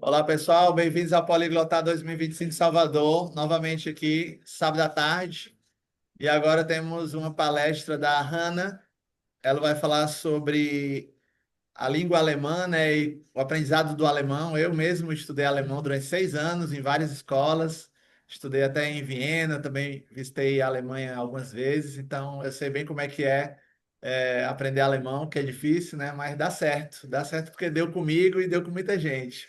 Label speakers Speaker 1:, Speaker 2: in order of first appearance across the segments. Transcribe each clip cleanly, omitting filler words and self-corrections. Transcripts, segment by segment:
Speaker 1: Olá, pessoal, bem-vindos ao Poliglotar 2025 Salvador, novamente aqui, sábado à tarde. E agora temos uma palestra da Hannah. Ela vai falar sobre a língua alemã, né, e o aprendizado do alemão. Eu mesmo estudei alemão durante 6 anos em várias escolas. Estudei até em Viena, também visitei a Alemanha algumas vezes, então eu sei bem como é que aprender alemão, que é difícil, né? Mas dá certo. Dá certo porque deu comigo e deu com muita gente.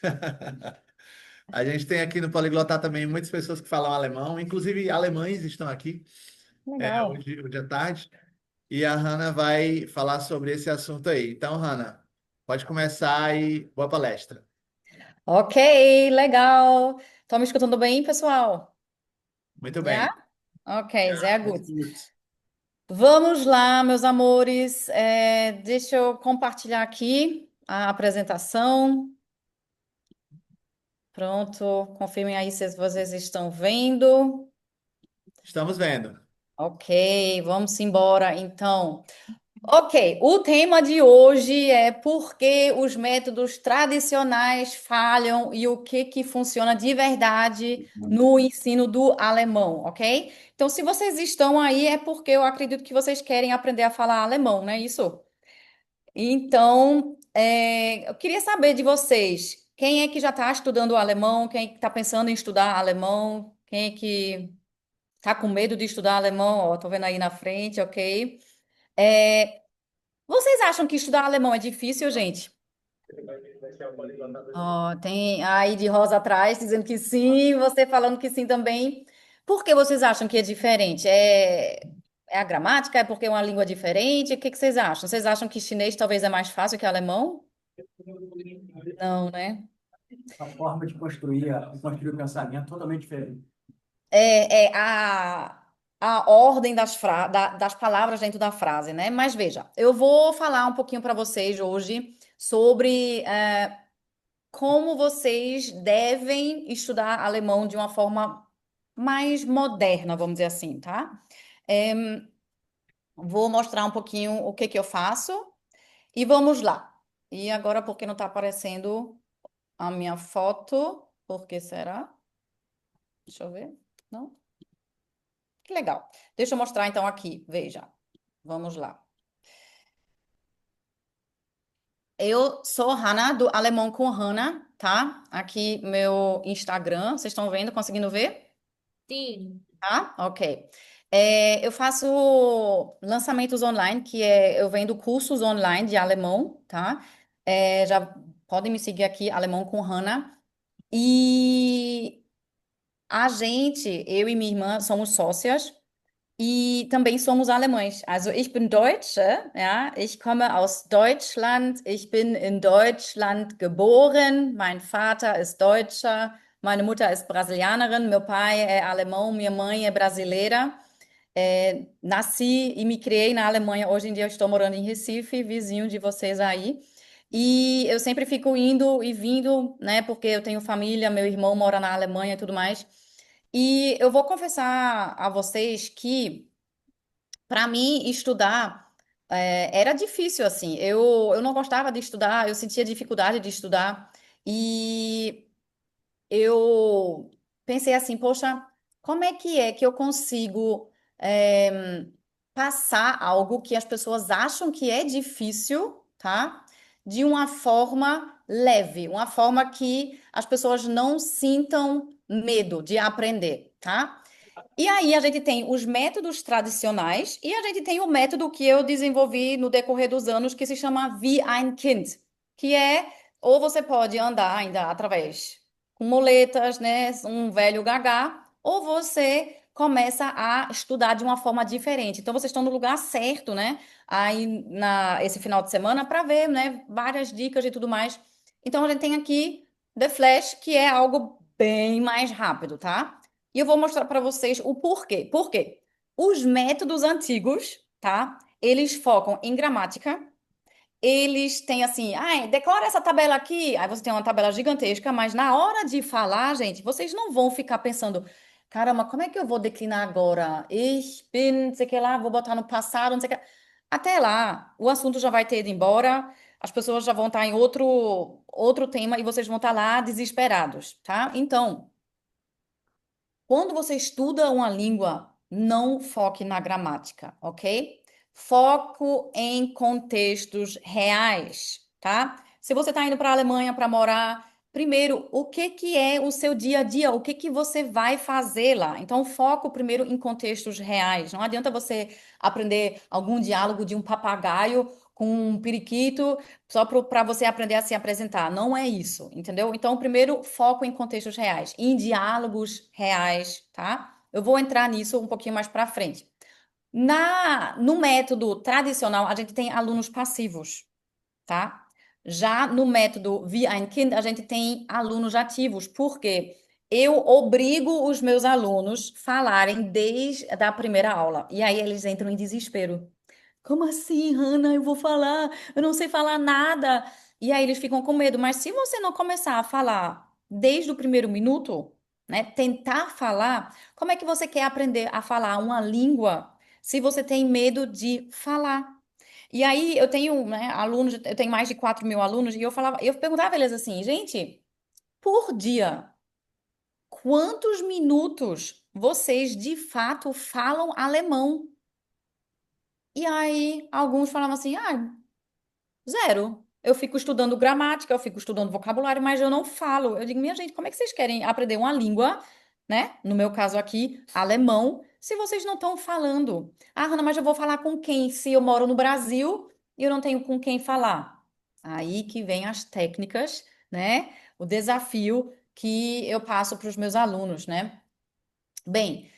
Speaker 1: A gente tem aqui no Poliglotar também muitas pessoas que falam alemão, inclusive alemães estão aqui
Speaker 2: Legal.
Speaker 1: hoje à tarde, e a Hanna vai falar sobre esse assunto aí. Então, Hanna, pode começar e boa palestra.
Speaker 2: Ok, legal. Estão me escutando bem, pessoal?
Speaker 1: Muito
Speaker 2: Já?
Speaker 1: bem.
Speaker 2: Ok,
Speaker 1: Já,
Speaker 2: sehr gut.
Speaker 1: muito.
Speaker 2: Vamos lá, meus amores. Deixa eu compartilhar aqui a apresentação. Pronto, confirmem aí se vocês estão vendo.
Speaker 1: Estamos vendo.
Speaker 2: Ok, vamos embora então. Ok, o tema de hoje é por que os métodos tradicionais falham e o que que funciona de verdade no ensino do alemão, ok? Então, se vocês estão aí, é porque eu acredito que vocês querem aprender a falar alemão, não é isso? Então, eu queria saber de vocês, quem é que já está estudando alemão? Quem é que está pensando em estudar alemão? Quem é que está com medo de estudar alemão? Ó, tô vendo aí na frente, ok? É, Vocês acham que estudar alemão é difícil, gente? Ó, tem aí de rosa atrás dizendo que sim, você falando que sim também. Por que vocês acham que é diferente? É a gramática? É porque é uma língua diferente? O que que vocês acham? Vocês acham que chinês talvez é mais fácil que alemão? Não, né?
Speaker 3: A forma de construir o pensamento é totalmente diferente.
Speaker 2: A ordem das palavras dentro da frase, né? Mas veja, eu vou falar um pouquinho para vocês hoje sobre como vocês devem estudar alemão de uma forma mais moderna, vamos dizer assim, tá? Em, Vou mostrar um pouquinho o que que eu faço e vamos lá. E agora, por que não está aparecendo a minha foto? Por que será? Deixa eu ver. Não? Que legal. Deixa eu mostrar então aqui. Veja. Vamos lá. Eu sou Hannah, do Alemão com Hannah, tá? Aqui meu Instagram. Vocês estão vendo? Conseguindo ver?
Speaker 4: Sim.
Speaker 2: Tá? Ok. Eu faço lançamentos online, eu vendo cursos online de alemão, tá? Já podem me seguir aqui, Alemão com Hannah. E eu e minha irmã, somos sócias e também somos alemães. Also ich bin Deutsche, ja, ich komme aus Deutschland, ich bin in Deutschland geboren, mein Vater ist Deutscher, meine Mutter ist Brasilianerin, meu pai é alemão, minha mãe é brasileira. Nasci e me criei na Alemanha. Hoje em dia eu estou morando em Recife, vizinho de vocês aí. E eu sempre fico indo e vindo, né? Porque eu tenho família, meu irmão mora na Alemanha e tudo mais. E eu vou confessar a vocês que, para mim, estudar era difícil, assim. Eu não gostava de estudar, eu sentia dificuldade de estudar. E eu pensei assim, poxa, como é que eu consigo passar algo que as pessoas acham que é difícil, tá? De uma forma leve, uma forma que as pessoas não sintam medo de aprender, tá? E aí a gente tem os métodos tradicionais e a gente tem o método que eu desenvolvi no decorrer dos anos que se chama Wie ein Kind, que é ou você pode andar ainda através com muletas, né, um velho gagá, ou você começa a estudar de uma forma diferente. Então vocês estão no lugar certo, né? Aí esse final de semana para ver, né, várias dicas e tudo mais. Então a gente tem aqui The Flash, que é algo bem mais rápido, tá? E eu vou mostrar para vocês o porquê. Por quê? Os métodos antigos, tá? Eles focam em gramática. Eles têm assim, ai, declara essa tabela aqui. Aí você tem uma tabela gigantesca, mas na hora de falar, gente, vocês não vão ficar pensando, caramba, como é que eu vou declinar agora? Ich bin, não sei o que lá, vou botar no passado, não sei o que. Até lá, o assunto já vai ter ido embora. as pessoas já vão estar em outro tema e vocês vão estar lá desesperados, tá? Então, quando você estuda uma língua, não foque na gramática, ok? Foco em contextos reais, tá? Se você está indo para a Alemanha para morar, primeiro, o que que é o seu dia a dia? O que que você vai fazer lá? Então, foco primeiro em contextos reais. Não adianta você aprender algum diálogo de um papagaio com um periquito só para você aprender a se apresentar. Não é isso, entendeu? Então, primeiro, foco em contextos reais, em diálogos reais, tá? Eu vou entrar nisso um pouquinho mais para frente. No método tradicional, a gente tem alunos passivos, tá? Já no método Wie ein Kind, a gente tem alunos ativos, porque eu obrigo os meus alunos a falarem desde a primeira aula. E aí eles entram em desespero. Como assim, Hannah? Eu vou falar, eu não sei falar nada. E aí eles ficam com medo. Mas se você não começar a falar desde o primeiro minuto, né, tentar falar, como é que você quer aprender a falar uma língua se você tem medo de falar? E aí eu tenho, né, alunos, eu tenho mais de 4.000 alunos, e eu perguntava a eles assim, gente, por dia, quantos minutos vocês de fato falam alemão? E aí alguns falavam assim, zero. Eu fico estudando gramática, eu fico estudando vocabulário, mas eu não falo. Eu digo, minha gente, como é que vocês querem aprender uma língua, né? No meu caso aqui, alemão, se vocês não estão falando? Ah, Hanna, mas eu vou falar com quem? Se eu moro no Brasil e eu não tenho com quem falar. Aí que vem as técnicas, né? O desafio que eu passo para os meus alunos, né? Bem,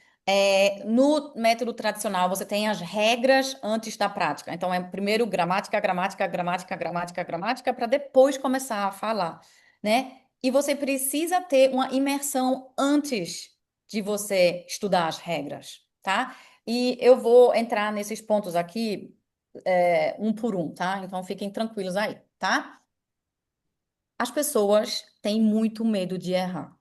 Speaker 2: no método tradicional você tem as regras antes da prática. Então é primeiro gramática, gramática, gramática, gramática, gramática, para depois começar a falar, né? E você precisa ter uma imersão antes de você estudar as regras, tá? E eu vou entrar nesses pontos aqui, um por um, tá? Então fiquem tranquilos aí, tá? As pessoas têm muito medo de errar,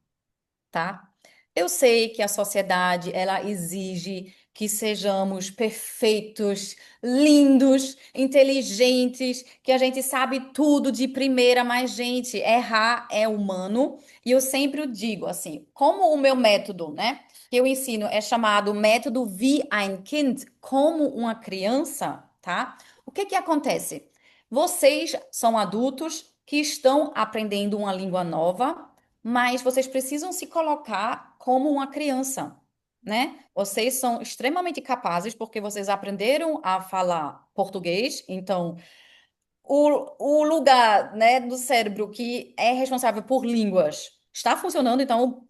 Speaker 2: tá? Eu sei que a sociedade, ela exige que sejamos perfeitos, lindos, inteligentes, que a gente sabe tudo de primeira, mas, gente, errar é humano. E eu sempre digo assim, como o meu método, né, que eu ensino é chamado método Wie ein Kind, como uma criança, tá? O que que acontece? Vocês são adultos que estão aprendendo uma língua nova, mas vocês precisam se colocar como uma criança, né? Vocês são extremamente capazes porque vocês aprenderam a falar português, então o lugar, né, do cérebro que é responsável por línguas está funcionando, então,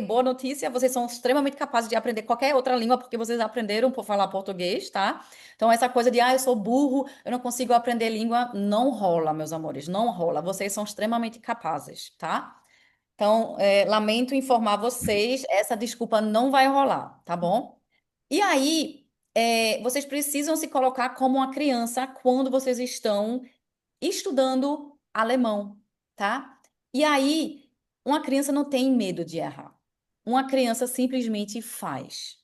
Speaker 2: boa notícia, vocês são extremamente capazes de aprender qualquer outra língua porque vocês aprenderam por falar português, tá? Então, essa coisa de, eu sou burro, eu não consigo aprender língua, não rola, meus amores, não rola. Vocês são extremamente capazes, tá? Então, lamento informar vocês, essa desculpa não vai rolar, tá bom? E aí, vocês precisam se colocar como uma criança quando vocês estão estudando alemão, tá? E aí, uma criança não tem medo de errar. Uma criança simplesmente faz.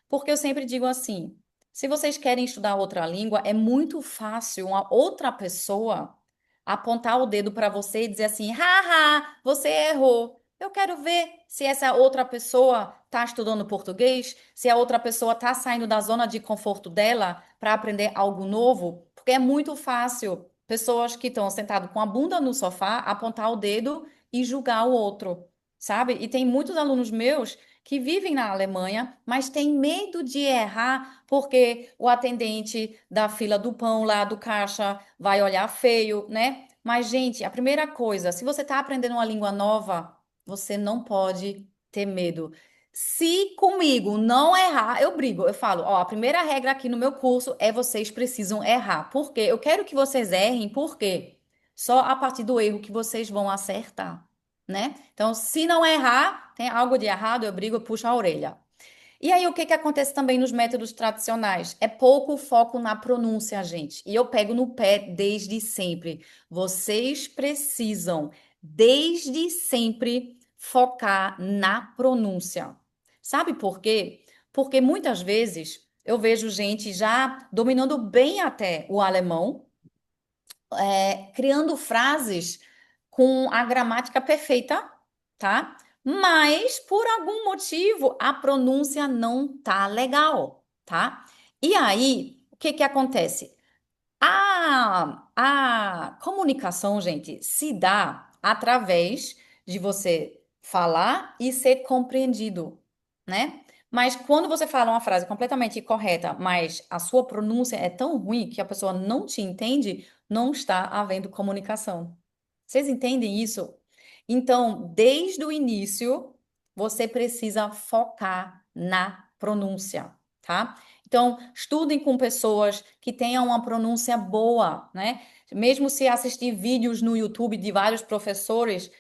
Speaker 2: Porque eu sempre digo assim: se vocês querem estudar outra língua, é muito fácil uma outra pessoa apontar o dedo para você e dizer assim: haha, você errou. Eu quero ver se essa outra pessoa está estudando português, se a outra pessoa está saindo da zona de conforto dela para aprender algo novo, porque é muito fácil pessoas que estão sentadas com a bunda no sofá apontar o dedo e julgar o outro, sabe? E tem muitos alunos meus que vivem na Alemanha, mas têm medo de errar porque o atendente da fila do pão lá do caixa vai olhar feio, né? Mas, gente, a primeira coisa, se você está aprendendo uma língua nova, você não pode ter medo. Se comigo não errar, eu brigo. Eu falo, ó, a primeira regra aqui no meu curso é vocês precisam errar. Por quê? Eu quero que vocês errem, por quê? Só a partir do erro que vocês vão acertar, né? Então, se não errar, tem algo de errado, eu brigo, eu puxo a orelha. E aí, o que que acontece também nos métodos tradicionais? É pouco foco na pronúncia, gente. E eu pego no pé desde sempre. Vocês precisam, desde sempre, focar na pronúncia. Sabe por quê? Porque muitas vezes eu vejo gente já dominando bem até o alemão, criando frases com a gramática perfeita, tá? Mas por algum motivo a pronúncia não tá legal, tá? E aí, o que que acontece? A comunicação, gente, se dá através de você falar e ser compreendido, né? Mas quando você fala uma frase completamente correta, mas a sua pronúncia é tão ruim que a pessoa não te entende, não está havendo comunicação. Vocês entendem isso? Então, desde o início, você precisa focar na pronúncia, tá? Então, estudem com pessoas que tenham uma pronúncia boa, né? Mesmo se assistir vídeos no YouTube de vários professores,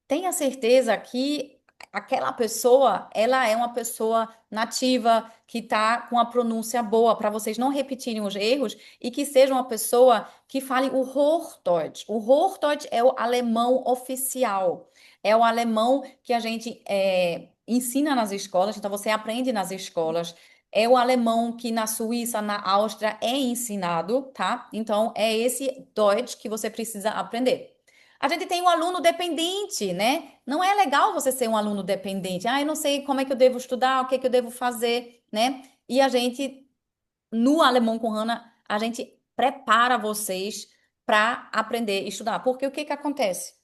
Speaker 2: tenha certeza que aquela pessoa, ela é uma pessoa nativa, que está com a pronúncia boa, para vocês não repetirem os erros e que seja uma pessoa que fale o Hochdeutsch. O Hochdeutsch é o alemão oficial, é o alemão que a gente ensina nas escolas, então você aprende nas escolas. É o alemão que na Suíça, na Áustria é ensinado, tá? Então é esse Deutsch que você precisa aprender. A gente tem um aluno dependente, né? Não é legal você ser um aluno dependente. Ah, eu não sei como é que eu devo estudar, o que é que eu devo fazer, né? E a gente, no Alemão com Hannah, a gente prepara vocês para aprender a estudar. Porque o que que acontece?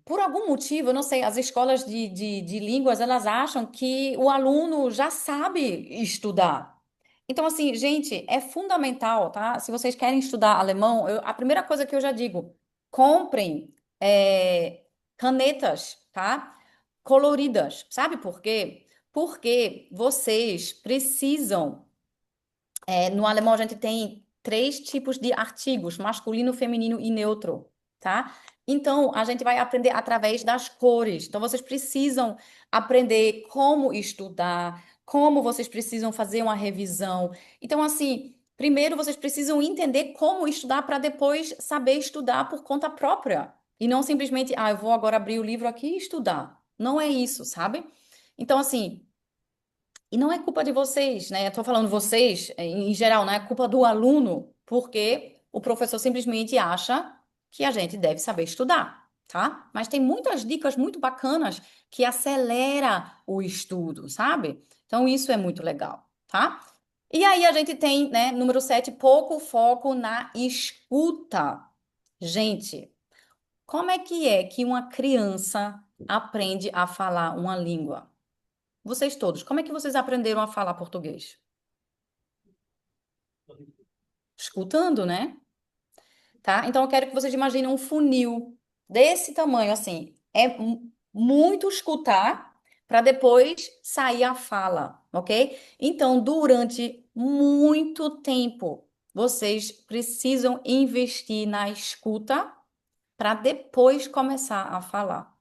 Speaker 2: Por algum motivo, eu não sei, as escolas de línguas, elas acham que o aluno já sabe estudar. Então, assim, gente, é fundamental, tá? Se vocês querem estudar alemão, a primeira coisa que eu já digo, comprem canetas, tá? Coloridas. Sabe por quê? Porque vocês precisam no alemão a gente tem três tipos de artigos, masculino, feminino e neutro, tá? Então, a gente vai aprender através das cores. Então, vocês precisam aprender como estudar, como vocês precisam fazer uma revisão. Então, assim, primeiro vocês precisam entender como estudar para depois saber estudar por conta própria. E não simplesmente, eu vou agora abrir o livro aqui e estudar. Não é isso, sabe? Então, assim, e não é culpa de vocês, né? Eu tô falando vocês, em geral, não é culpa do aluno, porque o professor simplesmente acha que a gente deve saber estudar, tá? Mas tem muitas dicas muito bacanas que acelera o estudo, sabe? Então isso é muito legal, tá? E aí a gente tem, né, número 7, pouco foco na escuta. Gente, como é que uma criança aprende a falar uma língua? Vocês todos, como é que vocês aprenderam a falar português? Escutando, né? Tá? Então eu quero que vocês imaginem um funil desse tamanho, assim. É muito escutar para depois sair a fala, ok? Então, durante muito tempo, vocês precisam investir na escuta para depois começar a falar,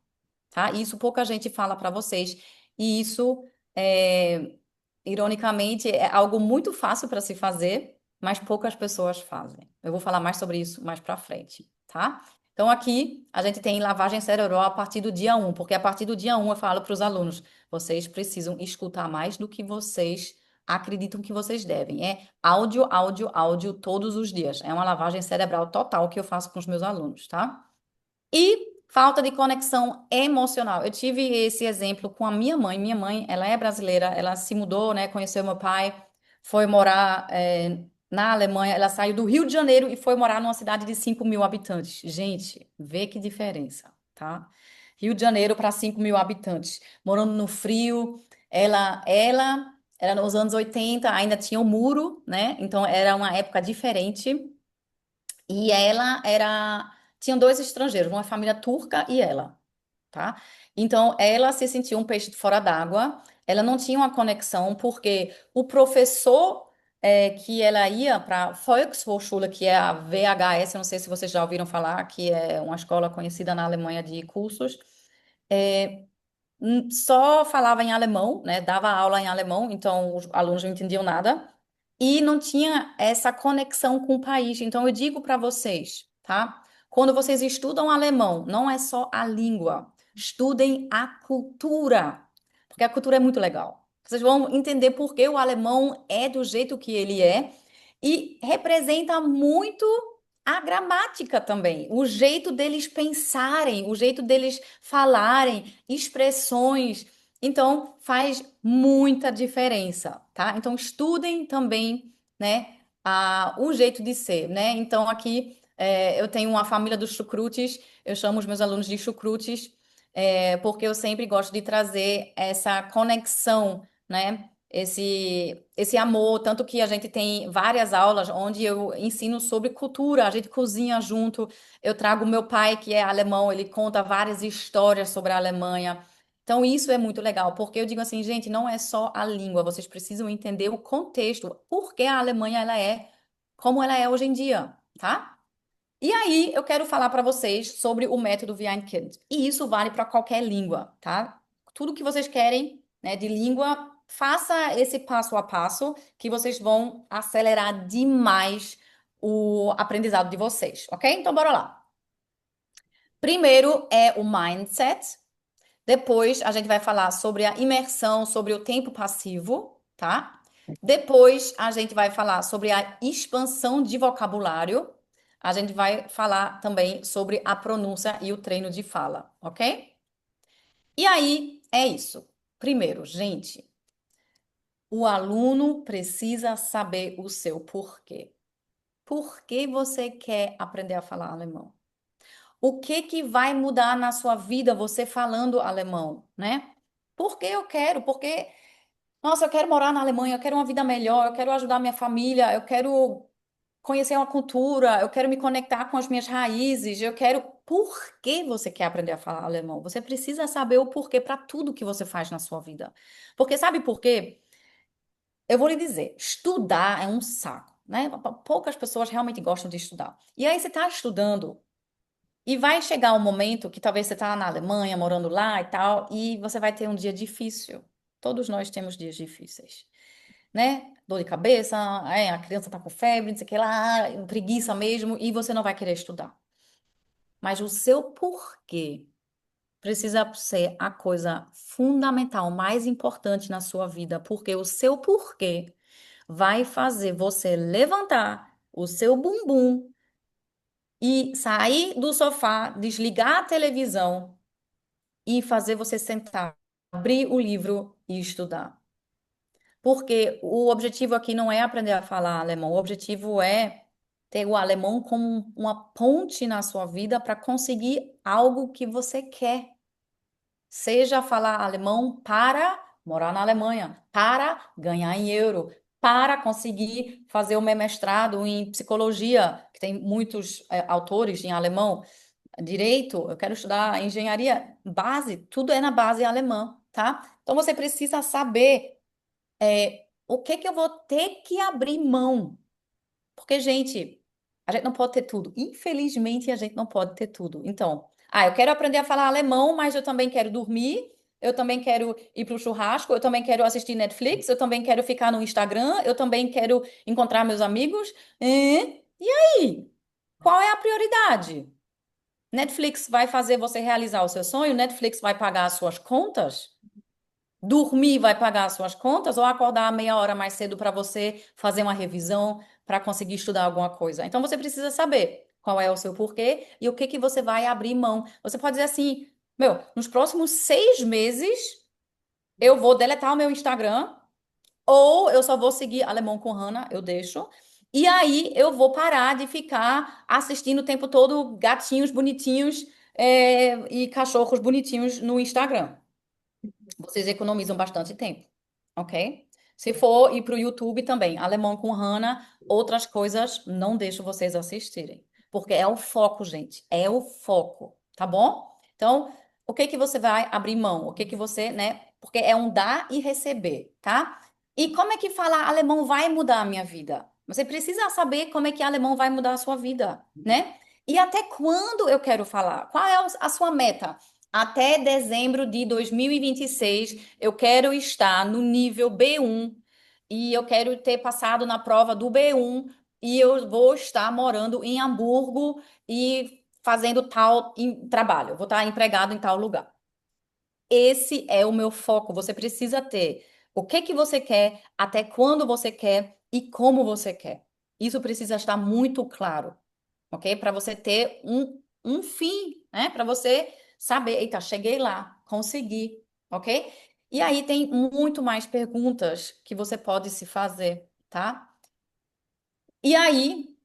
Speaker 2: tá? Isso pouca gente fala para vocês. E isso é, ironicamente, é algo muito fácil para se fazer, mas poucas pessoas fazem. Eu vou falar mais sobre isso mais para frente, tá? Então, aqui a gente tem lavagem cerebral a partir do dia um, porque a partir do dia um eu falo para os alunos: vocês precisam escutar mais do que vocês acreditam que vocês devem. É áudio, áudio, áudio todos os dias. É uma lavagem cerebral total que eu faço com os meus alunos, tá? E falta de conexão emocional. Eu tive esse exemplo com a minha mãe. Minha mãe, ela é brasileira, ela se mudou, né? Conheceu meu pai, foi morar na Alemanha. Ela saiu do Rio de Janeiro e foi morar numa cidade de 5.000 habitantes. Gente, vê que diferença, tá? Rio de Janeiro para 5.000 habitantes, morando no frio. Ela era nos anos 80, ainda tinha o muro, né? Então era uma época diferente. E ela era. Tinham dois estrangeiros, uma família turca e ela, tá? Então, ela se sentia um peixe fora d'água, ela não tinha uma conexão, porque o professor que ela ia para Volkshochschule, que é a VHS, eu não sei se vocês já ouviram falar, que é uma escola conhecida na Alemanha de cursos, é, só falava em alemão, né? Dava aula em alemão, então os alunos não entendiam nada e não tinha essa conexão com o país. Então eu digo para vocês, tá? Quando vocês estudam alemão, não é só a língua, estudem a cultura, porque a cultura é muito legal. Vocês vão entender por que o alemão é do jeito que ele é e representa muito a gramática também, o jeito deles pensarem, o jeito deles falarem, expressões. Então, faz muita diferença, tá? Então, estudem também, né, o jeito de ser, né? Então, aqui eu tenho uma família dos chucrutes, eu chamo os meus alunos de chucrutes, porque eu sempre gosto de trazer essa conexão, né? Esse amor, tanto que a gente tem várias aulas onde eu ensino sobre cultura, a gente cozinha junto. Eu trago meu pai, que é alemão, ele conta várias histórias sobre a Alemanha. Então, isso é muito legal, porque eu digo assim, gente, não é só a língua, vocês precisam entender o contexto, por que a Alemanha ela é como ela é hoje em dia, tá? E aí, eu quero falar para vocês sobre o método Vian-Kind. E isso vale para qualquer língua, tá? Tudo que vocês querem, né, de língua, faça esse passo a passo que vocês vão acelerar demais o aprendizado de vocês, ok? Então, bora lá. Primeiro é o mindset. Depois, a gente vai falar sobre a imersão, sobre o tempo passivo, tá? Depois, a gente vai falar sobre a expansão de vocabulário. A gente vai falar também sobre a pronúncia e o treino de fala, ok? E aí, é isso. Primeiro, gente, o aluno precisa saber o seu porquê. Por que você quer aprender a falar alemão? O que que vai mudar na sua vida você falando alemão, né? Porque eu quero, porque, nossa, eu quero morar na Alemanha, eu quero uma vida melhor, eu quero ajudar minha família, eu quero conhecer uma cultura, eu quero me conectar com as minhas raízes, eu quero. Por que você quer aprender a falar alemão? Você precisa saber o porquê para tudo que você faz na sua vida. Porque sabe por quê? Eu vou lhe dizer, estudar é um saco, né? Poucas pessoas realmente gostam de estudar. E aí você está estudando. E vai chegar um momento que talvez você está na Alemanha, morando lá e tal, e você vai ter um dia difícil. Todos nós temos dias difíceis, né? Dor de cabeça, a criança está com febre, não sei o que lá, preguiça mesmo, e você não vai querer estudar. Mas o seu porquê precisa ser a coisa fundamental, mais importante na sua vida, porque o seu porquê vai fazer você levantar o seu bumbum e sair do sofá, desligar a televisão e fazer você sentar, abrir o livro e estudar. Porque o objetivo aqui não é aprender a falar alemão, o objetivo é ter o alemão como uma ponte na sua vida para conseguir algo que você quer. Seja falar alemão para morar na Alemanha, para ganhar em euro, para conseguir fazer o meu mestrado em psicologia, que tem muitos autores em alemão, direito, eu quero estudar engenharia, base, tudo é na base alemã, tá? Então você precisa saber o que que eu vou ter que abrir mão. Porque, gente, a gente não pode ter tudo. Infelizmente, a gente não pode ter tudo. Então, eu quero aprender a falar alemão, mas eu também quero dormir, eu também quero ir para o churrasco, eu também quero assistir Netflix, eu também quero ficar no Instagram, eu também quero encontrar meus amigos. E aí? Qual é a prioridade? Netflix vai fazer você realizar o seu sonho? Netflix vai pagar as suas contas? Dormir vai pagar as suas contas? Ou acordar meia hora mais cedo para você fazer uma revisão, para conseguir estudar alguma coisa? Então você precisa saber qual é o seu porquê e o que que você vai abrir mão. Você pode dizer assim, meu, nos próximos 6 meses eu vou deletar o meu Instagram ou eu só vou seguir Alemão com Hannah, eu deixo. E aí eu vou parar de ficar assistindo o tempo todo gatinhos bonitinhos, e cachorros bonitinhos no Instagram. Vocês economizam bastante tempo, ok? Se for ir para o YouTube também, Alemão com Hannah, outras coisas não deixo vocês assistirem. Porque é o foco, gente. É o foco, tá bom? Então, o que que você vai abrir mão? O que que você, né? Porque é um dar e receber, tá? E como é que falar alemão vai mudar a minha vida? Você precisa saber como é que alemão vai mudar a sua vida, né? E até quando eu quero falar? Qual é a sua meta? Até dezembro de 2026, eu quero estar no nível B1 e eu quero ter passado na prova do B1 e eu vou estar morando em Hamburgo e fazendo tal trabalho. Vou estar empregado em tal lugar. Esse é o meu foco. Você precisa ter o que que você quer, até quando você quer e como você quer. Isso precisa estar muito claro. ok? Para você ter um fim, né? Para você saber, eita, cheguei lá, consegui, ok? E aí tem muito mais perguntas que você pode se fazer, tá? E aí,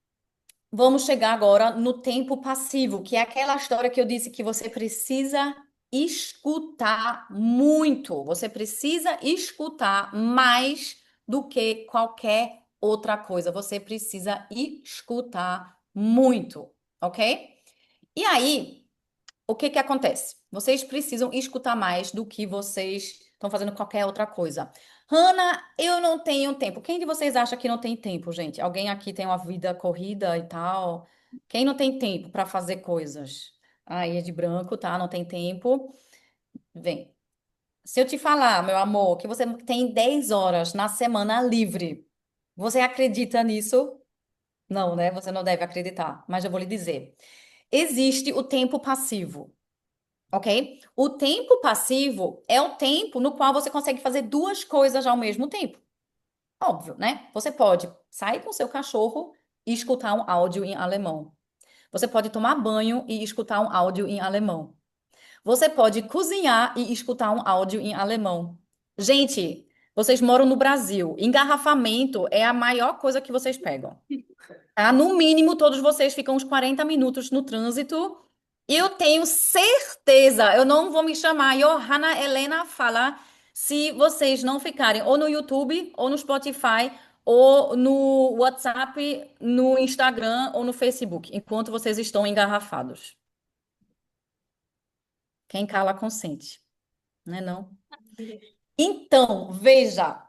Speaker 2: vamos chegar agora no tempo passivo, que é aquela história que eu disse que você precisa escutar muito. Você precisa escutar mais do que qualquer outra coisa. Você precisa escutar muito, ok? E aí, o que que acontece? Vocês precisam escutar mais do que vocês estão fazendo qualquer outra coisa. Hanna, eu não tenho tempo. Quem de vocês acha que não tem tempo, gente? Alguém aqui tem uma vida corrida e tal? Quem não tem tempo para fazer coisas? Aí é de branco, tá? Não tem tempo. Vem. Se eu te falar, meu amor, que você tem 10 horas na semana livre, você acredita nisso? Não, né? Você não deve acreditar, mas eu vou lhe dizer. Existe o tempo passivo. Ok? O tempo passivo é o tempo no qual você consegue fazer duas coisas ao mesmo tempo. Óbvio, né? Você pode sair com seu cachorro e escutar um áudio em alemão. Você pode tomar banho e escutar um áudio em alemão. Você pode cozinhar e escutar um áudio em alemão. Gente, vocês moram no Brasil. Engarrafamento é a maior coisa que vocês pegam. Tá? No mínimo, todos vocês ficam uns 40 minutos no trânsito. Eu tenho certeza, eu não vou me chamar Johanna Helena Fala se vocês não ficarem ou no YouTube, ou no Spotify, ou no WhatsApp, no Instagram ou no Facebook, enquanto vocês estão engarrafados. Quem cala consente, né não? Então, veja.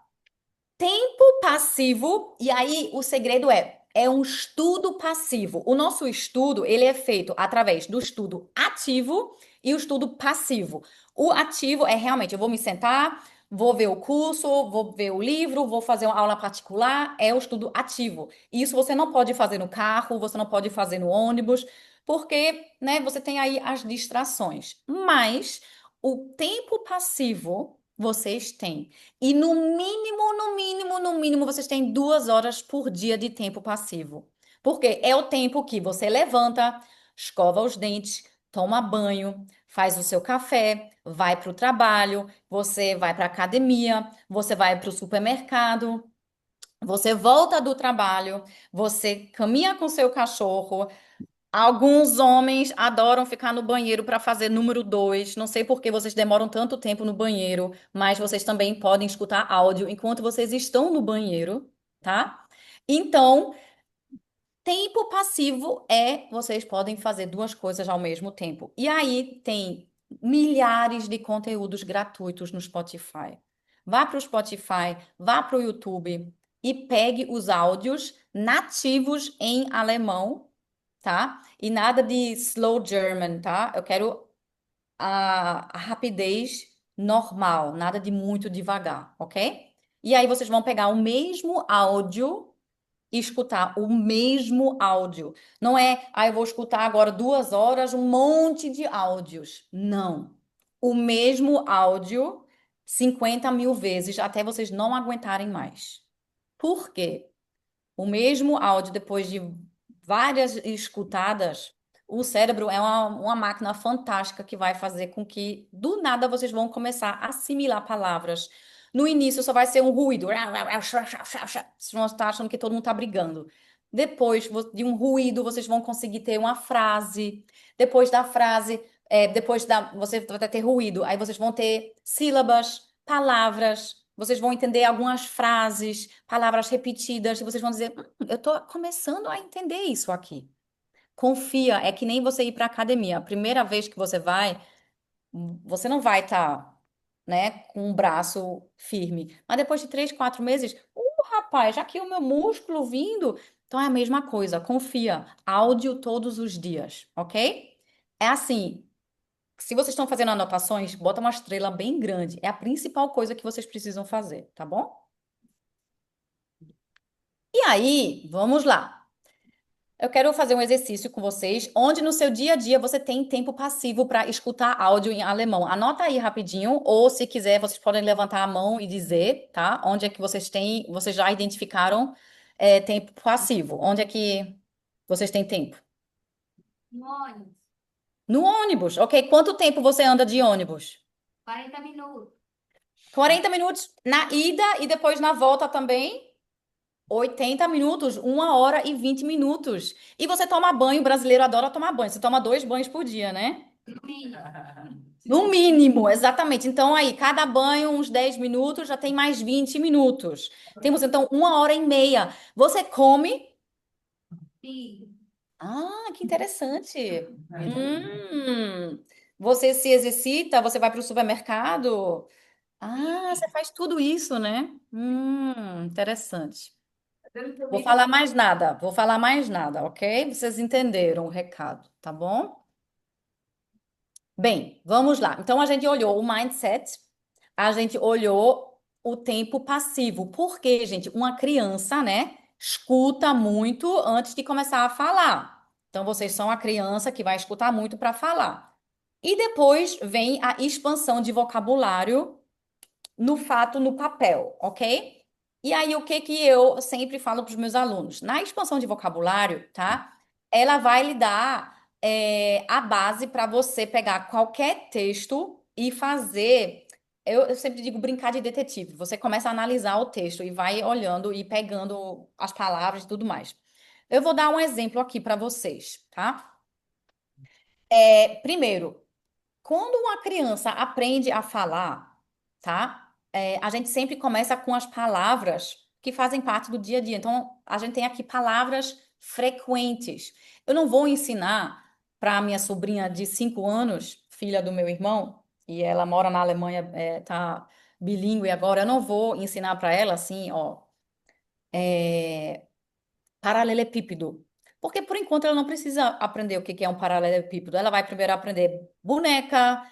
Speaker 2: Tempo passivo, e aí o segredo é um estudo passivo. O nosso estudo, ele é feito através do estudo ativo e o estudo passivo. O ativo é realmente, eu vou me sentar, vou ver o curso, vou ver o livro, vou fazer uma aula particular, é o estudo ativo. Isso você não pode fazer no carro, você não pode fazer no ônibus, porque, né, você tem aí as distrações. Mas o tempo passivo vocês têm. E no mínimo, vocês têm 2 horas por dia de tempo passivo. Porque é o tempo que você levanta, escova os dentes, toma banho, faz o seu café, vai para o trabalho, você vai para a academia, você vai para o supermercado, você volta do trabalho, você caminha com seu cachorro. Alguns homens adoram ficar no banheiro para fazer número dois. Não sei por que vocês demoram tanto tempo no banheiro, mas vocês também podem escutar áudio enquanto vocês estão no banheiro, tá? Então, tempo passivo é vocês podem fazer duas coisas ao mesmo tempo. E aí tem milhares de conteúdos gratuitos no Spotify. Vá para o Spotify, vá para o YouTube e pegue os áudios nativos em alemão, tá? E nada de slow German, tá? Eu quero a rapidez normal, nada de muito devagar, ok? E aí vocês vão pegar o mesmo áudio e escutar o mesmo áudio. Não é, eu vou escutar agora 2 horas um monte de áudios. Não. O mesmo áudio 50 mil vezes até vocês não aguentarem mais. Por quê? O mesmo áudio, depois de várias escutadas, o cérebro é uma máquina fantástica que vai fazer com que, do nada, vocês vão começar a assimilar palavras. No início só vai ser um ruído. Vocês vão estar achando que todo mundo está brigando. Depois de um ruído, vocês vão conseguir ter uma frase. Depois da frase, você vai ter ruído. Aí vocês vão ter sílabas, palavras. Vocês vão entender algumas frases, palavras repetidas, e vocês vão dizer: eu estou começando a entender isso aqui. Confia, é que nem você ir para academia. A primeira vez que você vai, você não vai estar, né, com o braço firme. Mas depois de 3, 4 meses, rapaz, já que o meu músculo vindo. Então é a mesma coisa, confia. Áudio todos os dias, ok? É assim, se vocês estão fazendo anotações, bota uma estrela bem grande. É a principal coisa que vocês precisam fazer, tá bom? E aí, vamos lá. Eu quero fazer um exercício com vocês, onde no seu dia a dia você tem tempo passivo para escutar áudio em alemão. Anota aí rapidinho, ou se quiser, vocês podem levantar a mão e dizer, tá? Onde é que vocês já identificaram tempo passivo? Onde é que vocês têm tempo?
Speaker 4: No ônibus,
Speaker 2: No ônibus, ok? Quanto tempo você anda de ônibus?
Speaker 4: 40 minutos.
Speaker 2: 40 minutos na ida e depois na volta também? 80 minutos, 1 hora e 20 minutos. E você toma banho, o brasileiro adora tomar banho. Você toma 2 banhos por dia, né?
Speaker 4: No mínimo.
Speaker 2: No mínimo, exatamente. Então, aí, cada banho, uns 10 minutos, já tem mais 20 minutos. Temos, então, 1 hora e meia. Você come?
Speaker 4: Sim.
Speaker 2: Ah, que interessante. Hum, você se exercita? Você vai para o supermercado? Ah, você faz tudo isso, né? Interessante. Vou falar mais nada, ok? Vocês entenderam o recado, tá bom? Bem, vamos lá. Então a gente olhou o mindset, a gente olhou o tempo passivo. Por quê, gente? Uma criança, né, escuta muito antes de começar a falar. Então vocês são a criança que vai escutar muito para falar. E depois vem a expansão de vocabulário no fato, no papel, ok? E aí, o que que eu sempre falo para os meus alunos? Na expansão de vocabulário, tá? Ela vai lhe dar a base para você pegar qualquer texto e fazer. Eu sempre digo brincar de detetive. Você começa a analisar o texto e vai olhando e pegando as palavras e tudo mais. Eu vou dar um exemplo aqui para vocês, tá? Primeiro, quando uma criança aprende a falar, tá? A gente sempre começa com as palavras que fazem parte do dia a dia. Então, a gente tem aqui palavras frequentes. Eu não vou ensinar para a minha sobrinha de 5 anos, filha do meu irmão, e ela mora na Alemanha, tá bilíngue agora. Eu não vou ensinar para ela assim, ó, paralelepípedo. Porque por enquanto ela não precisa aprender o que que é um paralelepípedo. Ela vai primeiro aprender boneca,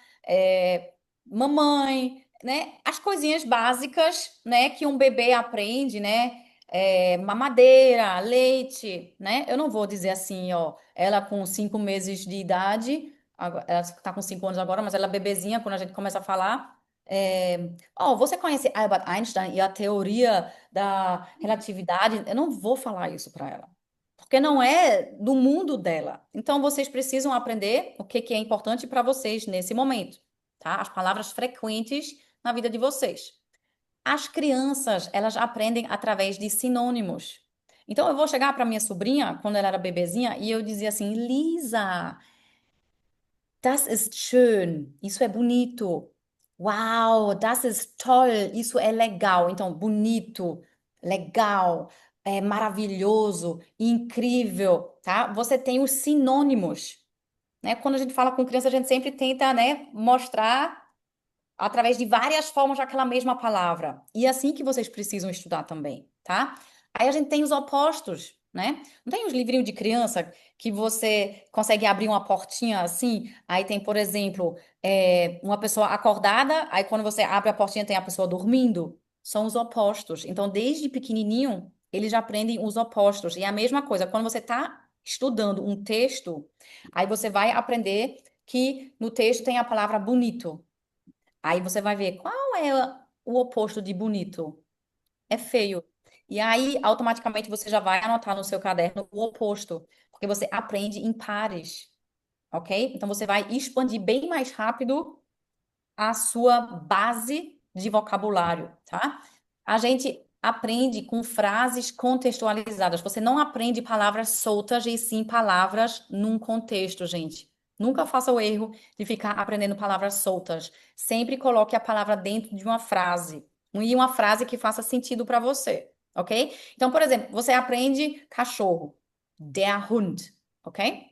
Speaker 2: mamãe, né? As coisinhas básicas, né? Que um bebê aprende, né? Mamadeira, leite, né? Eu não vou dizer assim, ó. Ela com 5 meses de idade, ela está com 5 anos agora, mas ela é bebezinha quando a gente começa a falar. Você conhece Albert Einstein e a teoria da relatividade? Eu não vou falar isso para ela, porque não é do mundo dela. Então, vocês precisam aprender o que que é importante para vocês nesse momento, tá? As palavras frequentes na vida de vocês. As crianças, elas aprendem através de sinônimos. Então, eu vou chegar para minha sobrinha, quando ela era bebezinha, e eu dizia assim: Lisa, das ist schön. Isso é bonito. Uau, das ist toll. Isso é legal. Então, bonito, legal, maravilhoso, incrível, tá? Você tem os sinônimos, né? Quando a gente fala com criança, a gente sempre tenta, né, mostrar através de várias formas daquela mesma palavra. E é assim que vocês precisam estudar também, tá? Aí a gente tem os opostos, né? Não tem os livrinhos de criança que você consegue abrir uma portinha assim? Aí tem, por exemplo, uma pessoa acordada, aí quando você abre a portinha tem a pessoa dormindo. São os opostos. Então, desde pequenininho, eles já aprendem os opostos. E é a mesma coisa, quando você está estudando um texto, aí você vai aprender que no texto tem a palavra bonito. Aí você vai ver qual é o oposto de bonito. É feio. E aí, automaticamente, você já vai anotar no seu caderno o oposto, porque você aprende em pares, ok? Então, você vai expandir bem mais rápido a sua base de vocabulário, tá? A gente aprende com frases contextualizadas. Você não aprende palavras soltas e sim palavras num contexto, gente. Nunca faça o erro de ficar aprendendo palavras soltas. Sempre coloque a palavra dentro de uma frase. E uma frase que faça sentido para você, ok? Então, por exemplo, você aprende cachorro. Der Hund, ok?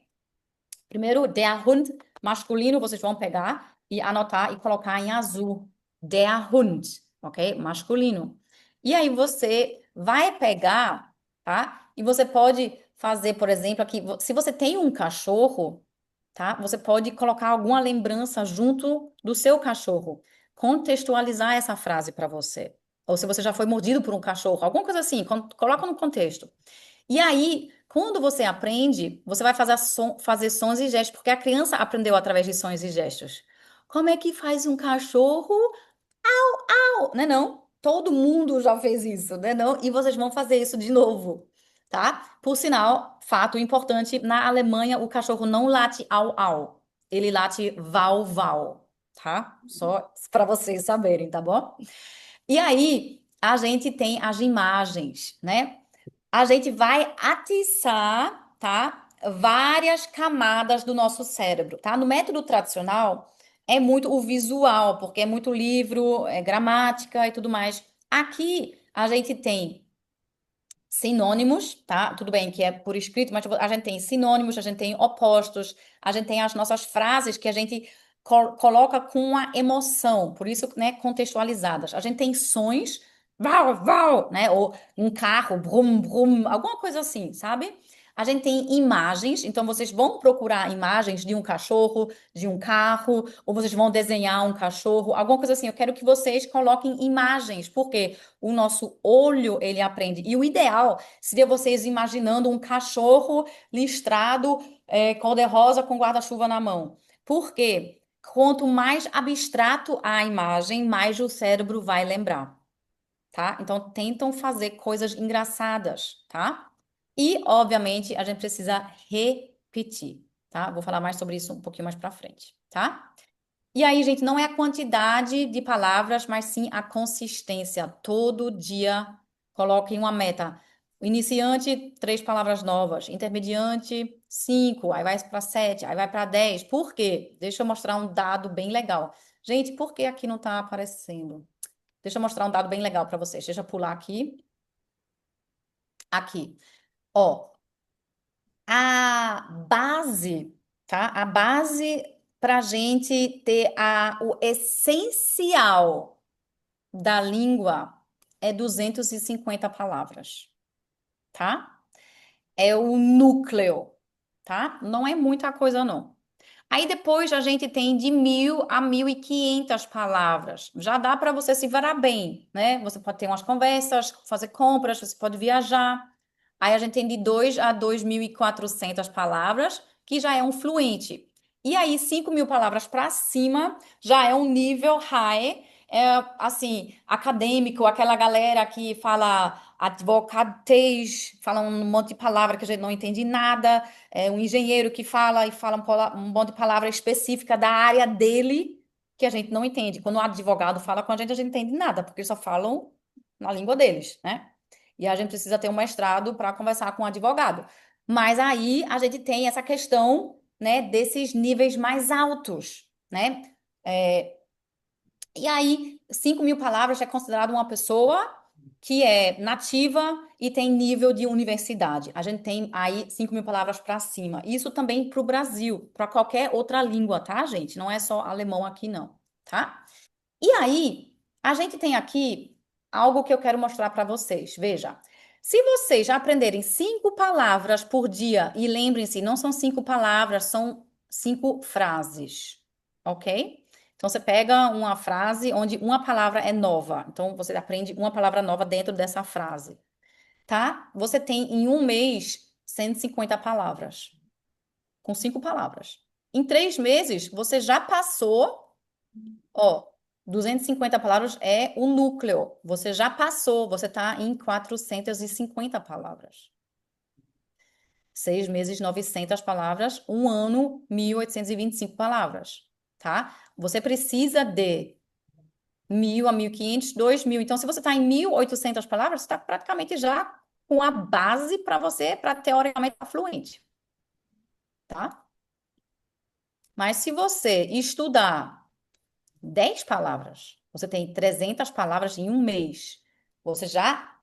Speaker 2: Primeiro, der Hund masculino, vocês vão pegar e anotar e colocar em azul. Der Hund, ok? Masculino. E aí você vai pegar, tá? E você pode fazer, por exemplo, aqui, se você tem um cachorro, tá? Você pode colocar alguma lembrança junto do seu cachorro, contextualizar essa frase para você. Ou se você já foi mordido por um cachorro, alguma coisa assim, coloca no contexto. E aí, quando você aprende, você vai fazer sons e gestos, porque a criança aprendeu através de sons e gestos. Como é que faz um cachorro? Au, né não? Todo mundo já fez isso, né não? E vocês vão fazer isso de novo, tá? Por sinal, fato importante, na Alemanha o cachorro não late au au, ele late val val, tá? Só para vocês saberem, tá bom? E aí, a gente tem as imagens, né? A gente vai atiçar, tá? Várias camadas do nosso cérebro, tá? No método tradicional, é muito o visual, porque é muito livro, é gramática e tudo mais. Aqui, a gente tem sinônimos, tá? Tudo bem que é por escrito, mas a gente tem sinônimos, a gente tem opostos, a gente tem as nossas frases que a gente coloca com a emoção, por isso, né, contextualizadas. A gente tem sons, val, val, né? Ou um carro, brum, brum, alguma coisa assim, sabe? A gente tem imagens, então vocês vão procurar imagens de um cachorro, de um carro, ou vocês vão desenhar um cachorro, alguma coisa assim. Eu quero que vocês coloquem imagens, porque o nosso olho, ele aprende. E o ideal seria vocês imaginando um cachorro listrado, cor-de-rosa com guarda-chuva na mão. Por quê? Quanto mais abstrato a imagem, mais o cérebro vai lembrar, tá? Então, tentam fazer coisas engraçadas, tá? E, obviamente, a gente precisa repetir, tá? Vou falar mais sobre isso um pouquinho mais pra frente, tá? E aí, gente, não é a quantidade de palavras, mas sim a consistência. Todo dia coloquem uma meta. O iniciante, 3 palavras novas. Intermediante, 5. Aí vai para 7. Aí vai para 10. Por quê? Deixa eu mostrar um dado bem legal. Gente, por que aqui não está aparecendo? Deixa eu mostrar um dado bem legal para vocês. Deixa eu pular aqui. Aqui. Ó, a base, tá? A base para a gente ter o essencial da língua é 250 palavras, tá? É o núcleo, tá? Não é muita coisa, não. Aí depois a gente tem de 1.000 a 1.500 palavras. Já dá para você se virar bem, né? Você pode ter umas conversas, fazer compras, você pode viajar. Aí a gente tem de 2 a 2.400 palavras, que já é um fluente. E aí 5.000 palavras para cima já é um nível high, assim, acadêmico, aquela galera que fala advocatez, fala um monte de palavra que a gente não entende nada, um engenheiro que fala e fala um monte de palavra específica da área dele que a gente não entende. Quando o advogado fala com a gente não entende nada, porque eles só falam na língua deles, né? E a gente precisa ter um mestrado para conversar com um advogado. Mas aí a gente tem essa questão, né, desses níveis mais altos, né? É, e aí, 5.000 palavras é considerado uma pessoa que é nativa e tem nível de universidade. A gente tem aí 5.000 palavras para cima. Isso também para o Brasil, para qualquer outra língua, tá, gente? Não é só alemão aqui, não, tá? E aí, a gente tem aqui algo que eu quero mostrar para vocês. Veja, se vocês já aprenderem 5 palavras por dia, e lembrem-se, não são 5 palavras, são 5 frases, ok? Então, você pega uma frase onde uma palavra é nova. Então, você aprende uma palavra nova dentro dessa frase, tá? Você tem em um mês 150 palavras, com 5 palavras. Em 3 meses, você já passou. Ó, 250 palavras é o núcleo. Você já passou, você está em 450 palavras. 6 meses, 900 palavras. Um ano, 1.825 palavras, tá? Você precisa de 1.000 a 1.500, 2.000. Então, se você está em 1.800 palavras, você está praticamente já com a base para você, para teoricamente estar fluente, tá? Mas se você estudar 10 palavras, você tem 300 palavras em um mês. Você já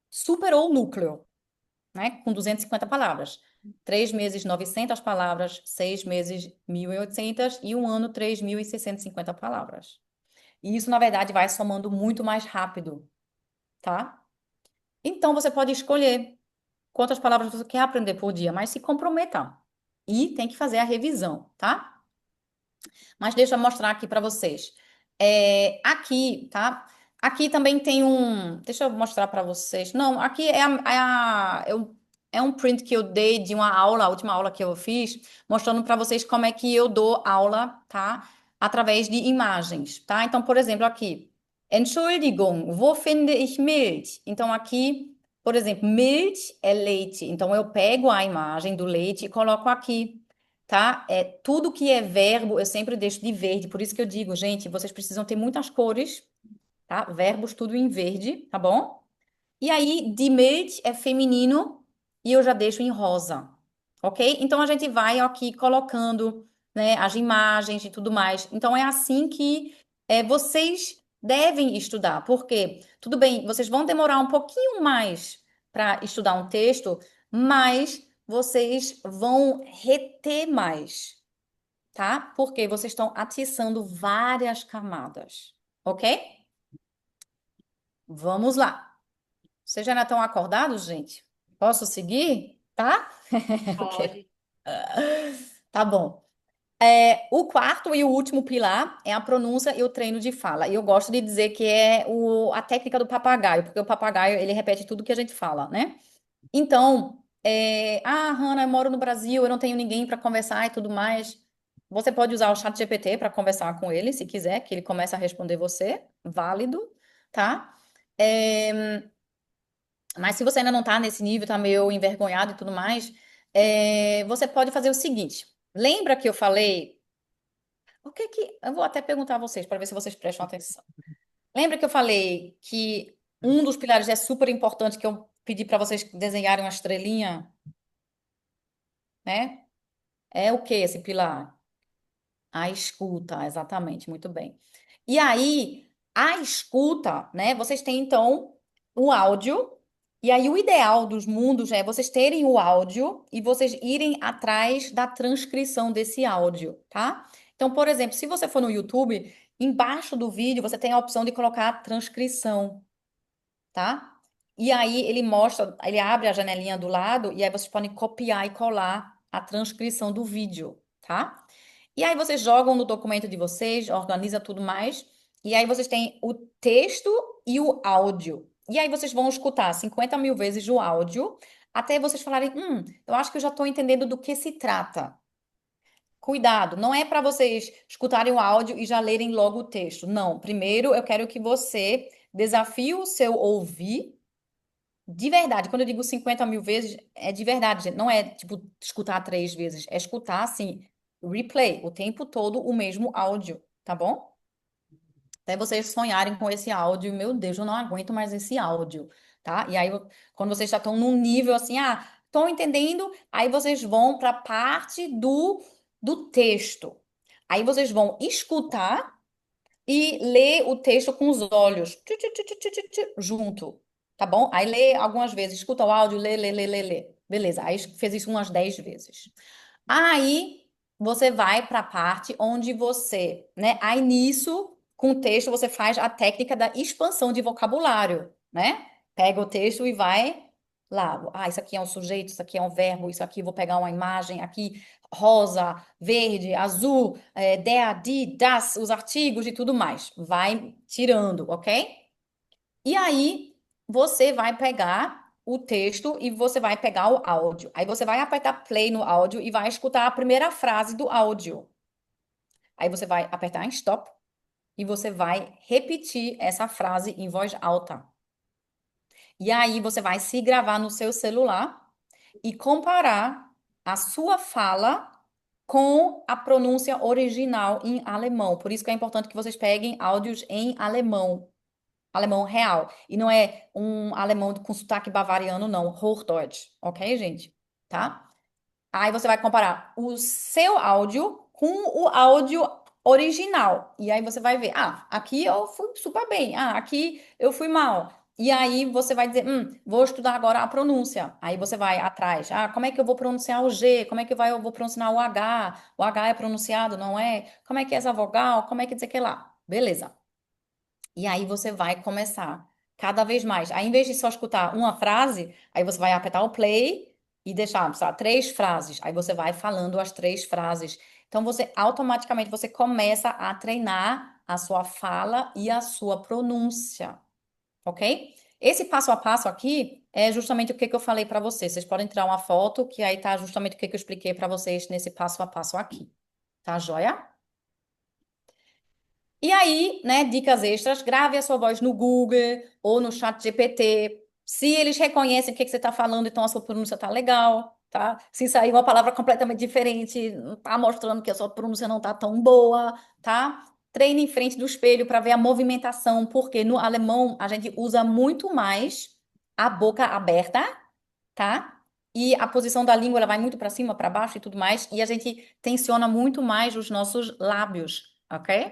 Speaker 2: superou o núcleo, né? Com 250 palavras. 3 meses, 900 palavras. 6 meses, 1.800. E um ano, 3.650 palavras. E isso, na verdade, vai somando muito mais rápido, tá? Então, você pode escolher quantas palavras você quer aprender por dia, mas se comprometa. E tem que fazer a revisão, tá? Mas deixa eu mostrar aqui para vocês. Aqui, tá? Aqui também tem um. Deixa eu mostrar para vocês. Não, aqui é um print que eu dei de uma aula, a última aula que eu fiz, mostrando para vocês como é que eu dou aula, tá? Através de imagens, tá? Então, por exemplo, aqui. Entschuldigung, wo finde ich Milch? Então, aqui Por exemplo, Milch é leite. Então, eu pego a imagem do leite e coloco aqui, tá? Tudo que é verbo, eu sempre deixo de verde. Por isso que eu digo, gente, vocês precisam ter muitas cores, tá? Verbos tudo em verde, tá bom? E aí, die Milch é feminino e eu já deixo em rosa, ok? Então, a gente vai aqui colocando, né, as imagens e tudo mais. Então, é assim que vocês devem estudar. Porque, tudo bem, vocês vão demorar um pouquinho mais para estudar um texto, mas vocês vão reter mais, tá? Porque vocês estão atiçando várias camadas, ok? Vamos lá. Vocês já estão acordados, gente? Posso seguir? Tá? Ok.
Speaker 4: Pode.
Speaker 2: Tá bom. O quarto e o último pilar é a pronúncia e o treino de fala. E eu gosto de dizer que é a técnica do papagaio, porque o papagaio, ele repete tudo que a gente fala, né? Então, Hannah, eu moro no Brasil, eu não tenho ninguém para conversar e tudo mais. Você pode usar o chat GPT para conversar com ele, se quiser, que ele comece a responder você. Válido, tá? É, mas se você ainda não está nesse nível, está meio envergonhado e tudo mais, você pode fazer o seguinte. Lembra que eu falei? O que que. Eu vou até perguntar a vocês para ver se vocês prestam atenção. Lembra que eu falei que um dos pilares é super importante, que eu pedi para vocês desenharem uma estrelinha, né? É o que esse pilar? A escuta, exatamente, muito bem. E aí, a escuta, né? Vocês têm então o áudio, e aí o ideal dos mundos é vocês terem o áudio e vocês irem atrás da transcrição desse áudio, tá? Então, por exemplo, se você for no YouTube, embaixo do vídeo você tem a opção de colocar transcrição, tá? E aí ele mostra, ele abre a janelinha do lado e aí vocês podem copiar e colar a transcrição do vídeo, tá? E aí vocês jogam no documento de vocês, organiza tudo mais, e aí vocês têm o texto e o áudio. E aí vocês vão escutar 50 mil vezes o áudio, até vocês falarem, eu acho que eu já estou entendendo do que se trata. Cuidado, não é para vocês escutarem o áudio e já lerem logo o texto. Não, primeiro eu quero que você desafie o seu ouvir de verdade. Quando eu digo 50 mil vezes, é de verdade, gente. Não é tipo escutar 3 vezes, é escutar assim, replay, o tempo todo o mesmo áudio, tá bom? Até vocês sonharem com esse áudio, meu Deus, eu não aguento mais esse áudio, tá? E aí, quando vocês já estão num nível assim, estão entendendo, aí vocês vão para a parte do texto. Aí vocês vão escutar e ler o texto com os olhos, junto, tá bom? Aí lê algumas vezes, escuta o áudio, lê, lê, lê, lê, lê. Beleza, aí fez isso umas 10 vezes. Aí você vai para a parte onde você, né? Aí nisso, com o texto, você faz a técnica da expansão de vocabulário, né? Pega o texto e vai lá. Isso aqui é um sujeito, isso aqui é um verbo, isso aqui vou pegar uma imagem aqui, rosa, verde, azul, der, die, das, os artigos e tudo mais. Vai tirando, ok? E aí você vai pegar o texto e você vai pegar o áudio. Aí você vai apertar play no áudio e vai escutar a primeira frase do áudio. Aí você vai apertar em stop e você vai repetir essa frase em voz alta. E aí você vai se gravar no seu celular e comparar a sua fala com a pronúncia original em alemão. Por isso que é importante que vocês peguem áudios em alemão, alemão real. E não é um alemão com sotaque bavariano, não. Hochdeutsch, ok, gente? Tá? Aí você vai comparar o seu áudio com o áudio original. E aí você vai ver, aqui eu fui super bem, aqui eu fui mal. E aí você vai dizer, vou estudar agora a pronúncia. Aí você vai atrás, como é que eu vou pronunciar o G? Como é que eu vou pronunciar o H? O H é pronunciado, não é? Como é que é essa vogal? Como é que dizer que lá? Beleza. E aí você vai começar cada vez mais. Aí, em vez de só escutar uma frase, aí você vai apertar o play e deixar, sei lá, 3 frases. Aí você vai falando as 3 frases. Então, você automaticamente você começa a treinar a sua fala e a sua pronúncia, ok? Esse passo a passo aqui é justamente o que eu falei para vocês. Vocês podem tirar uma foto, que aí tá justamente o que eu expliquei para vocês nesse passo a passo aqui. Tá joia? E aí, né, dicas extras, grave a sua voz no Google ou no chat GPT. Se eles reconhecem o que que você está falando, então a sua pronúncia está legal, tá? Se sair uma palavra completamente diferente, não tá mostrando que a sua pronúncia não tá tão boa, tá? Treine em frente do espelho para ver a movimentação, porque no alemão a gente usa muito mais a boca aberta, tá? E a posição da língua ela vai muito para cima, para baixo e tudo mais, e a gente tensiona muito mais os nossos lábios, ok?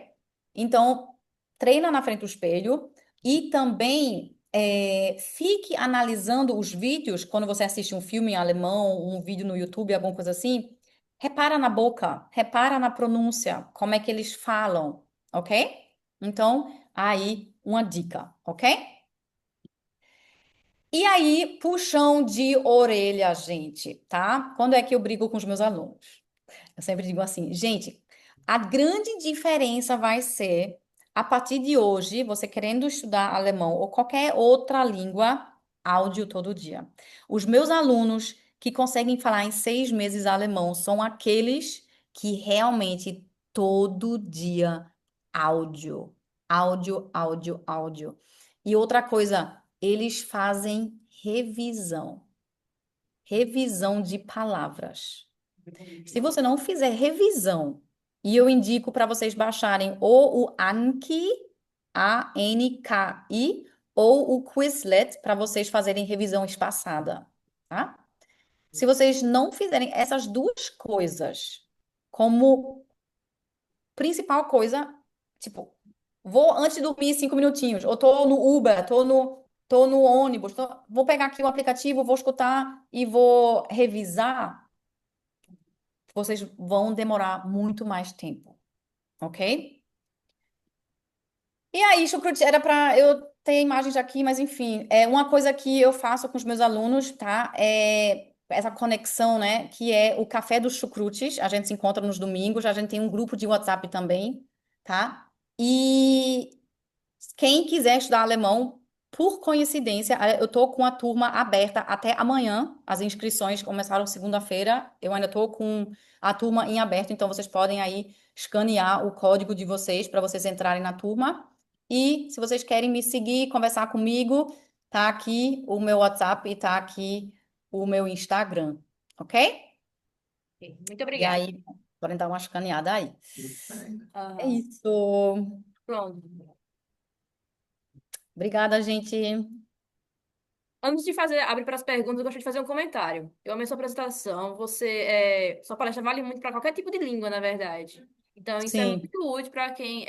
Speaker 2: Então, treina na frente do espelho e também fique analisando os vídeos quando você assiste um filme em alemão, um vídeo no YouTube, alguma coisa assim. Repara na boca, repara na pronúncia, como é que eles falam, ok? Então, aí uma dica, ok? E aí, puxão de orelha, gente, tá? Quando é que eu brigo com os meus alunos? Eu sempre digo assim, gente, a grande diferença vai ser, a partir de hoje, você querendo estudar alemão ou qualquer outra língua, áudio todo dia. Os meus alunos que conseguem falar em 6 meses alemão são aqueles que realmente todo dia áudio, áudio, áudio, áudio. E outra coisa, eles fazem revisão, revisão de palavras. Se você não fizer revisão, e eu indico para vocês baixarem ou o Anki, Anki, ou o Quizlet para vocês fazerem revisão espaçada, tá? Se vocês não fizerem essas duas coisas como principal coisa, tipo, vou antes de dormir 5 minutinhos, ou tô no Uber, tô no ônibus, vou pegar aqui o aplicativo, vou escutar e vou revisar, vocês vão demorar muito mais tempo, ok? E aí, chucrute, era para eu ter imagens aqui, mas enfim, é uma coisa que eu faço com os meus alunos, tá? É essa conexão, né? Que é o Café dos Chucrutes. A gente se encontra nos domingos, a gente tem um grupo de WhatsApp também, tá? E quem quiser estudar alemão, por coincidência, eu tô com a turma aberta até amanhã. As inscrições começaram segunda-feira. Eu ainda tô com a turma em aberto, então vocês podem aí escanear o código de vocês para vocês entrarem na turma. E se vocês querem me seguir, conversar comigo, tá aqui o meu WhatsApp e tá aqui o meu Instagram, ok?
Speaker 5: Muito
Speaker 2: E
Speaker 5: obrigada.
Speaker 2: aí, podem dar uma escaneada aí. É
Speaker 5: Aham.
Speaker 2: isso.
Speaker 5: Pronto.
Speaker 2: Obrigada, gente.
Speaker 5: Antes de abrir para as perguntas, eu gostaria de fazer um comentário. Eu amei sua apresentação. Sua palestra vale muito para qualquer tipo de língua, na verdade. Então, isso é muito
Speaker 2: Sim.
Speaker 5: útil para quem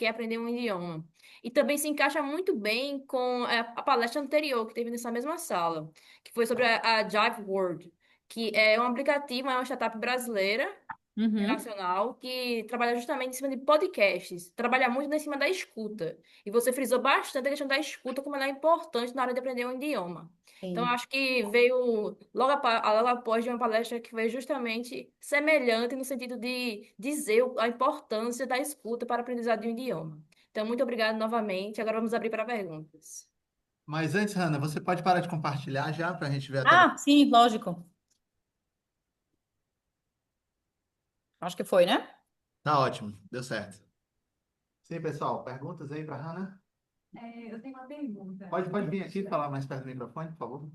Speaker 5: aprender um idioma. E também se encaixa muito bem com a palestra anterior que teve nessa mesma sala, que foi sobre a Jive World, que é um aplicativo, é uma startup brasileira
Speaker 2: Uhum.
Speaker 5: nacional que trabalha justamente em cima de podcasts, trabalha muito em cima da escuta. E você frisou bastante a questão da escuta como ela é importante na hora de aprender um idioma. Então, eu
Speaker 2: Sim.
Speaker 5: acho que veio logo após de uma palestra que foi justamente semelhante no sentido de dizer a importância da escuta para a aprendizado de um idioma. Então, muito obrigada novamente. Agora vamos abrir para perguntas.
Speaker 1: Mas antes, Hanna, você pode parar de compartilhar já para a gente ver a tela?
Speaker 2: Ah, sim, lógico. Acho que foi, né?
Speaker 1: Tá ótimo, deu certo. Sim, pessoal, perguntas aí para Hanna?
Speaker 4: Eu tenho uma pergunta.
Speaker 1: Pode vir aqui falar mais perto do microfone, por favor.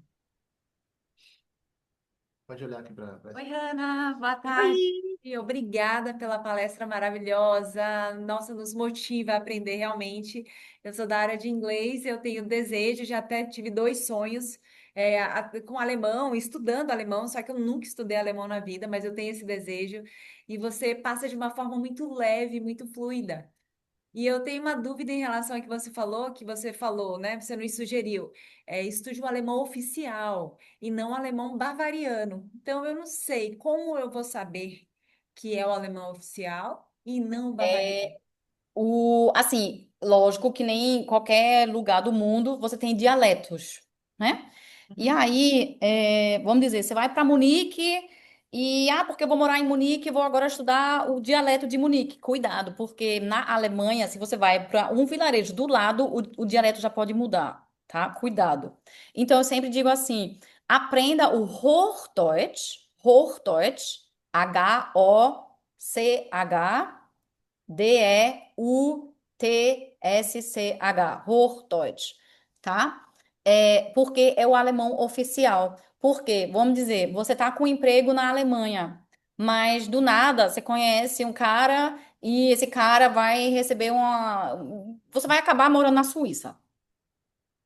Speaker 1: Pode olhar aqui para.
Speaker 6: Oi, Hanna, boa tarde.
Speaker 2: Oi.
Speaker 6: Obrigada pela palestra maravilhosa. Nossa, nos motiva a aprender realmente. Eu sou da área de inglês, eu tenho desejo, já até tive dois sonhos com alemão, estudando alemão, só que eu nunca estudei alemão na vida, mas eu tenho esse desejo. E você passa de uma forma muito leve, muito fluida. E eu tenho uma dúvida em relação ao que você falou, né? Você nos sugeriu. Estude o alemão oficial e não o alemão bavariano. Então, eu não sei como eu vou saber que é o alemão oficial e não o bavariano.
Speaker 2: Assim, lógico que nem em qualquer lugar do mundo você tem dialetos, né? E
Speaker 6: Uhum.
Speaker 2: aí, vamos dizer, você vai para Munique e, porque eu vou morar em Munique, vou agora estudar o dialeto de Munique. Cuidado, porque na Alemanha, se você vai para um vilarejo do lado, o dialeto já pode mudar, tá? Cuidado. Então, eu sempre digo assim, aprenda o Hochdeutsch, Hochdeutsch, Hochdeutsch, Deutsch, Hochdeutsch, tá? porque é o alemão oficial. Porque, vamos dizer, você está com um emprego na Alemanha, mas do nada você conhece um cara e esse cara vai receber uma. Você vai acabar morando na Suíça.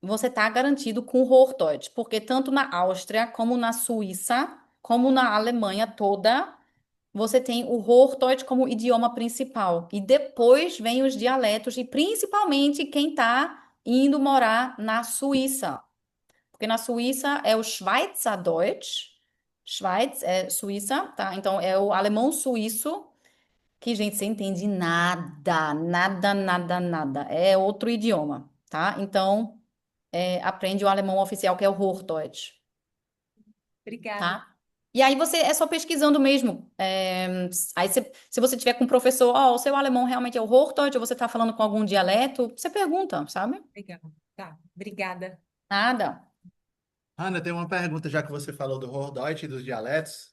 Speaker 2: Você está garantido com o Hochdeutsch, porque tanto na Áustria, como na Suíça, como na Alemanha toda, você tem o Hochdeutsch como idioma principal. E depois vem os dialetos, e principalmente quem está indo morar na Suíça. Porque na Suíça é o Schweizerdeutsch. Schweiz é Suíça, tá? Então é o alemão suíço, que, gente, você entende nada, nada, nada, nada. É outro idioma, tá? Então, aprende o alemão oficial, que é o Hochdeutsch,
Speaker 6: Obrigada.
Speaker 2: tá? E aí você é só pesquisando mesmo. Aí se você tiver com um professor, ó, o seu alemão realmente é o Hochdeutsch, ou você tá falando com algum dialeto, você pergunta, sabe?
Speaker 6: Legal. Tá, obrigada.
Speaker 2: Nada.
Speaker 1: Ana, tem uma pergunta, já que você falou do Hochdeutsch e dos dialetos.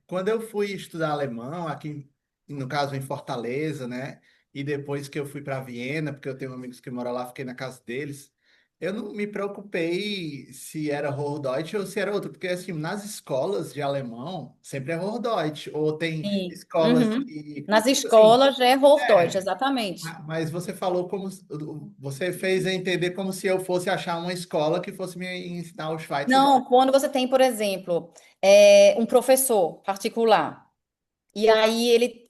Speaker 1: Quando eu fui estudar alemão, aqui, no caso, em Fortaleza, né? E depois que eu fui para Viena, porque eu tenho amigos que moram lá, fiquei na casa deles. Eu não me preocupei se era Hochdeutsch ou se era outro, porque assim, nas escolas de alemão sempre é Hochdeutsch, ou tem
Speaker 2: Sim.
Speaker 1: escolas
Speaker 2: Uhum.
Speaker 1: que,
Speaker 2: Nas
Speaker 1: tipo assim,
Speaker 2: escolas é Hochdeutsch,
Speaker 1: é,
Speaker 2: exatamente.
Speaker 1: mas você falou como, você fez eu entender como se eu fosse achar uma escola que fosse me ensinar o Schweitzer.
Speaker 2: Não, quando você tem, por exemplo, um professor particular, e aí ele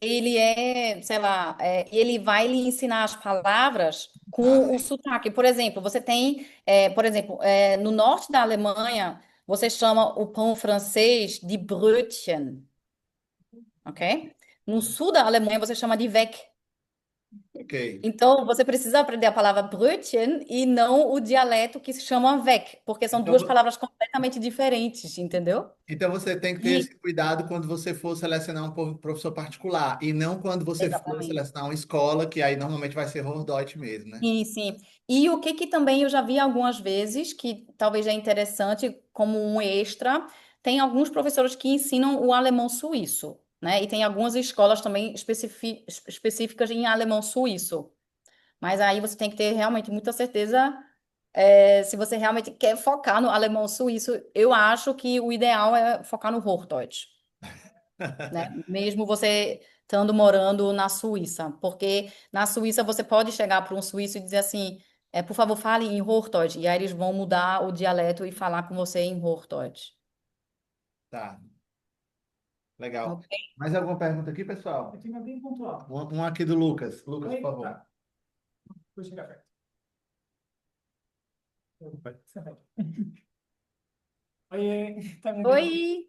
Speaker 2: sei lá, ele vai lhe ensinar as palavras
Speaker 1: Ah,
Speaker 2: com o
Speaker 1: sim.
Speaker 2: sotaque. Por exemplo, você tem, por exemplo, no norte da Alemanha, você chama o pão francês de Brötchen, ok? No sul da Alemanha, você chama de Weck.
Speaker 1: Ok.
Speaker 2: Então, você precisa aprender a palavra Brötchen e não o dialeto que se chama Weck, porque são
Speaker 1: Então,
Speaker 2: duas palavras completamente diferentes, entendeu?
Speaker 1: então você tem que ter
Speaker 2: E,
Speaker 1: esse cuidado quando você for selecionar um professor particular e não quando você for
Speaker 2: exatamente.
Speaker 1: selecionar uma escola, que aí normalmente vai ser Hochdeutsch mesmo, né?
Speaker 2: Sim, sim. E o que também eu já vi algumas vezes, que talvez é interessante como um extra, tem alguns professores que ensinam o alemão suíço, né? E tem algumas escolas também específicas em alemão suíço. Mas aí você tem que ter realmente muita certeza, se você realmente quer focar no alemão suíço, eu acho que o ideal é focar no Hochdeutsch, né? Mesmo você estando morando na Suíça, porque na Suíça você pode chegar para um suíço e dizer assim, por favor, fale em Hochdeutsch, e aí eles vão mudar o dialeto e falar com você em Hochdeutsch.
Speaker 1: Tá, legal.
Speaker 2: Ok?
Speaker 1: Mais alguma pergunta aqui, pessoal?
Speaker 3: Eu tenho uma bem pontual.
Speaker 1: Um aqui do Lucas. Lucas,
Speaker 3: Oi?
Speaker 1: por favor.
Speaker 3: Tá, vou chegar perto. Oi, tá me ouvindo?
Speaker 2: Oi,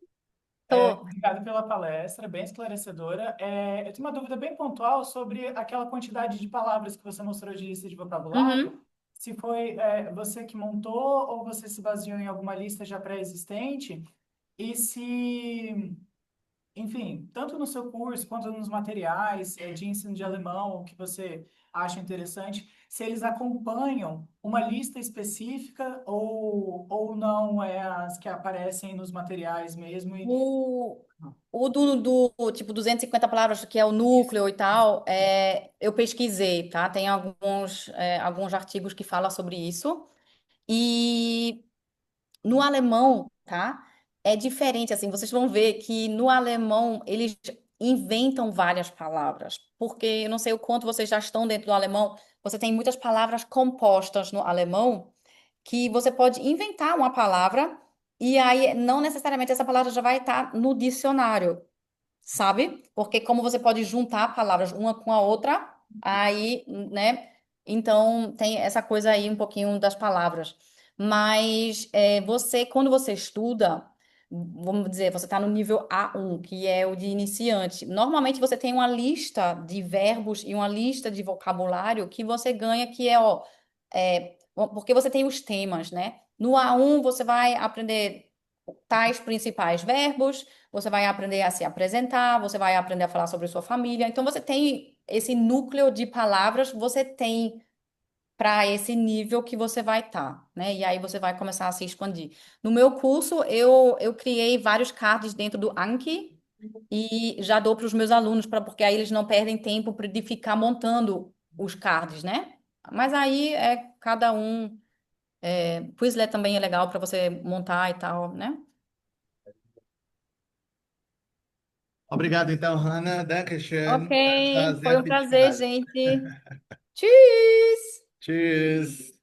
Speaker 2: tô.
Speaker 3: Obrigado pela palestra, bem esclarecedora. Eu tenho uma dúvida bem pontual sobre aquela quantidade de palavras que você mostrou de lista de vocabulário.
Speaker 2: Uhum.
Speaker 3: Se foi você que montou ou você se baseou em alguma lista já pré-existente? E se, enfim, tanto no seu curso quanto nos materiais de ensino de alemão que você acha interessante, se eles acompanham uma lista específica ou não é as que aparecem nos materiais mesmo e
Speaker 2: O, o do tipo 250 palavras, que é o núcleo e tal, eu pesquisei, tá? Tem alguns artigos que falam sobre isso. E no alemão, tá? É diferente, assim, vocês vão ver que no alemão eles inventam várias palavras, porque eu não sei o quanto vocês já estão dentro do alemão, você tem muitas palavras compostas no alemão que você pode inventar uma palavra e aí não necessariamente essa palavra já vai estar no dicionário, sabe? Porque como você pode juntar palavras uma com a outra, aí, né? Então tem essa coisa aí um pouquinho das palavras. Mas quando você estuda, vamos dizer, você está no nível A1, que é o de iniciante. Normalmente você tem uma lista de verbos e uma lista de vocabulário que você ganha, que ó, porque você tem os temas, né? No A1 você vai aprender tais principais verbos, você vai aprender a se apresentar, você vai aprender a falar sobre sua família. Então, você tem esse núcleo de palavras, você tem para esse nível que você vai estar, né? E aí você vai começar a se expandir. No meu curso, eu criei vários cards dentro do Anki e já dou para os meus alunos, porque aí eles não perdem tempo de ficar montando os cards, né? Mas aí cada um Quizlet também é legal para você montar e tal, né?
Speaker 1: Obrigado, então, Hannah.
Speaker 2: Ok,
Speaker 1: Dankeschön. War
Speaker 2: foi
Speaker 1: sehr
Speaker 2: um
Speaker 1: viel
Speaker 2: prazer,
Speaker 1: Spaß.
Speaker 2: gente. Tschüss!
Speaker 1: Tschüss.